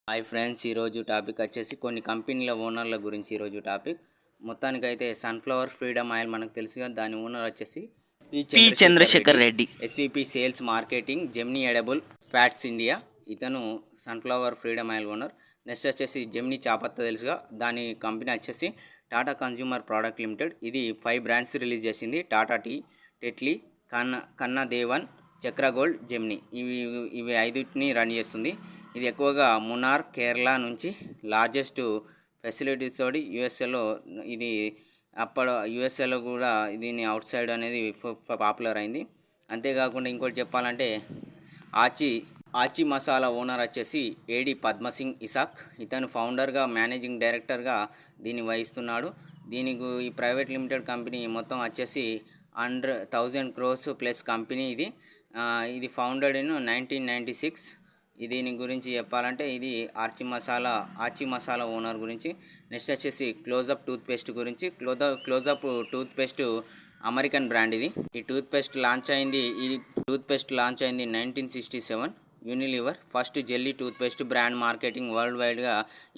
Hi friends, ఈరోజు topic వచ్చేసి కొన్ని కంపెనీల ఓనర్ల గురించి. ఈరోజు టాపిక్ మొత్తానికైతే సన్ఫ్లవర్ ఫ్రీడమ్ ఆయిల్ మనకు తెలుసు కదా, దాని ఓనర్ వచ్చేసి P Chandrasekhar Reddy. SVP sales marketing, Gemini edible fats India. ఇతను sunflower freedom oil owner. Next వచ్చేసి జెమినీ చాపత్త తెలుసుగా, దాని కంపెనీ వచ్చేసి టాటా కన్జ్యూమర్ ప్రోడక్ట్ లిమిటెడ్. ఇది 5 బ్రాండ్స్ రిలీజ్ చేసింది. టాటా టీ, టెట్లీ, కన్నా దేవన్, చక్ర గోల్డ్, జెమినీ. ఇవి 5ని రన్ చేస్తుంది. ఇది ఎక్కువగా మునార్, కేరళ నుంచి లార్జెస్ట్ ఫెసిలిటీస్ తోటి యూఎస్ఏలో ఇది యూఎస్ఏలో కూడా దీని అవుట్ సైడ్ అనేది పాపులర్ అయింది. అంతేకాకుండా ఇంకోటి చెప్పాలంటే ఆచి మసాలా ఓనర్ వచ్చేసి ఏడి పద్మసింగ్ ఇసాక్. ఇతను ఫౌండర్గా, మేనేజింగ్ డైరెక్టర్గా దీన్ని వహిస్తున్నాడు. దీనికి ఈ ప్రైవేట్ లిమిటెడ్ కంపెనీ మొత్తం వచ్చేసి 100,000 crores ప్లస్ కంపెనీ. ఇది ఫౌండెడ్ ఇన్ 1996. దీని గురించి చెప్పాలంటే ఇది ఆచి మసాలా ఓనర్ గురించి. నెక్స్ట్ వచ్చేసి క్లోజప్ టూత్పేస్ట్ గురించి. Closeup toothpaste American brand. ఈ టూత్పేస్ట్ లాంచ్ అయింది 1967. Unilever first jelly toothpaste brand marketing world వైడ్గా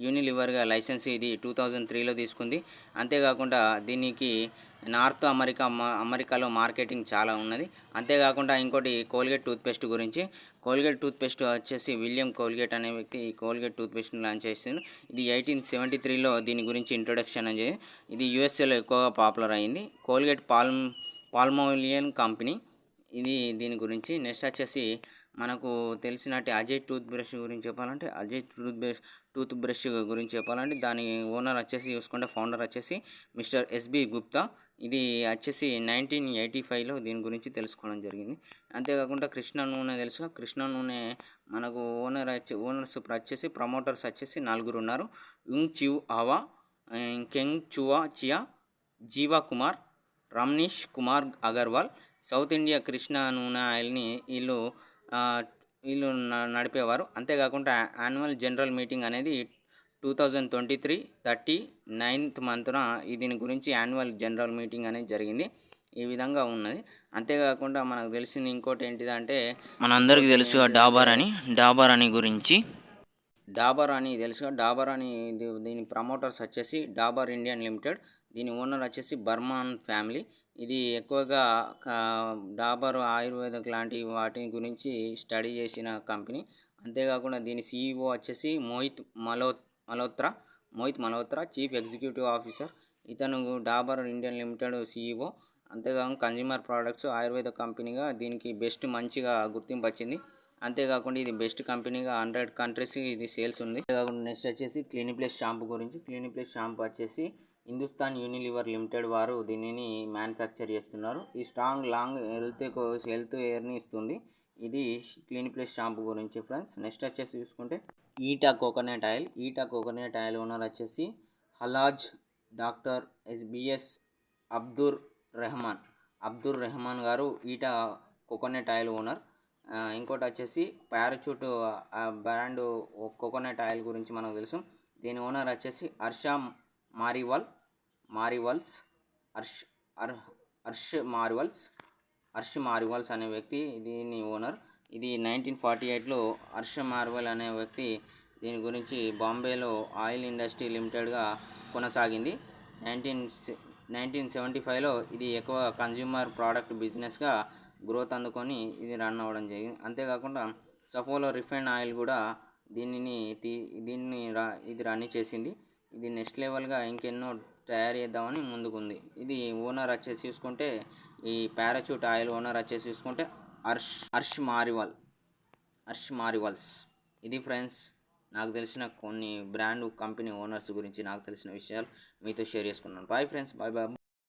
యూనిలివర్గా లైసెన్స్ ఇది 2003లో తీసుకుంది. అంతేకాకుండా దీనికి నార్త్ అమెరికాలో మార్కెటింగ్ చాలా ఉన్నది. అంతేకాకుండా ఇంకోటి కోల్గేట్ టూత్పేస్ట్ గురించి. కోల్గేట్ టూత్పేస్ట్ వచ్చేసి విలియం కోల్గేట్ అనే వ్యక్తి ఈ కోల్గేట్ టూత్పేస్ట్ని లాంచ్ చేసింది. ఇది 1873లో దీని గురించి ఇంట్రొడక్షన్ అనేది. ఇది యూఎస్ఏలో ఎక్కువగా పాపులర్ అయింది. Colgate Palmolive company. ఇది దీని గురించి. నెక్స్ట్ వచ్చేసి మనకు తెలిసినట్టు అజయ్ టూత్ బ్రష్ గురించి చెప్పాలంటే టూత్ బ్రష్ గురించి చెప్పాలంటే దాని ఓనర్ వచ్చేసి చూసుకుంటే ఫౌండర్ వచ్చేసి మిస్టర్ ఎస్బి గుప్తా. ఇది వచ్చేసి 1985లో దీని గురించి తెలుసుకోవడం జరిగింది. అంతేకాకుండా కృష్ణ నూనె తెలుసు. కృష్ణ నూనె మనకు ఓనర్స్ వచ్చేసి ప్రమోటర్స్ వచ్చేసి 4 ఉన్నారు. యుంగ్ చివ్ ఆవా, కెంగ్ చువా చియా, జీవా కుమార్, రమ్నీష్ కుమార్ అగర్వాల్. సౌత్ ఇండియా కృష్ణ నూనె ఆయిల్ని వీళ్ళు నడిపేవారు. అంతేకాకుండా యాన్యువల్ జనరల్ మీటింగ్ అనేది 2023 39th మంత్న దీని గురించి యాన్యువల్ జనరల్ మీటింగ్ అనేది జరిగింది. ఈ విధంగా ఉన్నది. అంతేకాకుండా మనకు తెలిసింది ఇంకోటి ఏంటిదంటే మనందరికీ తెలుసు డాబర్ అని గురించి. డాబర్ అని తెలుసుగా. డాబర్ అని దీని ప్రమోటర్స్ వచ్చేసి డాబర్ ఇండియన్ లిమిటెడ్. దీని ఓనర్ వచ్చేసి బర్మాన్ ఫ్యామిలీ. ఇది ఎక్కువగా డాబర్ ఆయుర్వేదిక్ లాంటి వాటి గురించి స్టడీ చేసిన కంపెనీ. అంతేకాకుండా దీని CEO వచ్చేసి Mohit Malhotra, chief executive officer. ఇతను డాబర్ ఇండియన్ లిమిటెడ్ CEO. అంతేకాకుండా కన్జ్యూమర్ ప్రోడక్ట్స్ ఆయుర్వేద కంపెనీగా దీనికి మంచిగా గుర్తింపు వచ్చింది. అంతేకాకుండా ఇది బెస్ట్ కంపెనీగా 100 కంట్రీస్ ఇది సేల్స్ ఉంది. అంతేకాకుండా నెక్స్ట్ వచ్చేసి క్లినిప్లస్ షాంపూ గురించి. క్లినిప్లస్ షాంపూ వచ్చేసి హిందుస్థాన్ యూనిలివర్ లిమిటెడ్ వారు దీనిని మ్యానుఫ్యాక్చర్ చేస్తున్నారు. ఈ స్ట్రాంగ్ లాంగ్ హెల్త్ ఎయిర్ని ఇస్తుంది. ఇది క్లినిప్లస్ షాంపూ గురించి ఫ్రెండ్స్. నెక్స్ట్ వచ్చేసి చూసుకుంటే ఈటా కోకోనట్ ఆయిల్ ఓనర్ వచ్చేసి హలాజ్ డాక్టర్ బిఎస్ అబ్దుర్ రెహమాన్ గారు ఈటా కోకోనట్ ఆయిల్ ఓనర్. ఇంకోటి వచ్చేసి పారాచూట్ బ్రాండ్ కోకోనట్ ఆయిల్ గురించి మనకు తెలుసు. దీని ఓనర్ వచ్చేసి హర్ష్ మారివల్స్ అనే వ్యక్తి దీని ఓనర్. ఇది 1948లో హర్ష్ మారివల్ అనే వ్యక్తి దీని గురించి బాంబేలో ఆయిల్ ఇండస్ట్రీ లిమిటెడ్గా కొనసాగింది. 1975లో ఇది ఎక్కువ కన్జ్యూమర్ ప్రోడక్ట్ బిజినెస్గా గ్రోత్ అందుకొని ఇది రన్ అవ్వడం జరిగింది. అంతేకాకుండా సఫోలో రిఫైన్ ఆయిల్ కూడా ఇది రన్ చేసింది. ఇది నెక్స్ట్ లెవెల్గా ఇంకెన్నో తయారు చేద్దామని ముందుకుంది. ఇది ఓనర్ వచ్చేసి చూసుకుంటే ఈ పారాచూట్ ఆయిల్ ఓనర్ వచ్చేసి చూసుకుంటే హర్ష్ మారివల్స్. ఇది ఫ్రెండ్స్ నాకు తెలిసిన కొన్ని బ్రాండ్ కంపెనీ ఓనర్స్ గురించి నాకు తెలిసిన విషయాలు మీతో షేర్ చేసుకున్నాను. Bye friends, bye.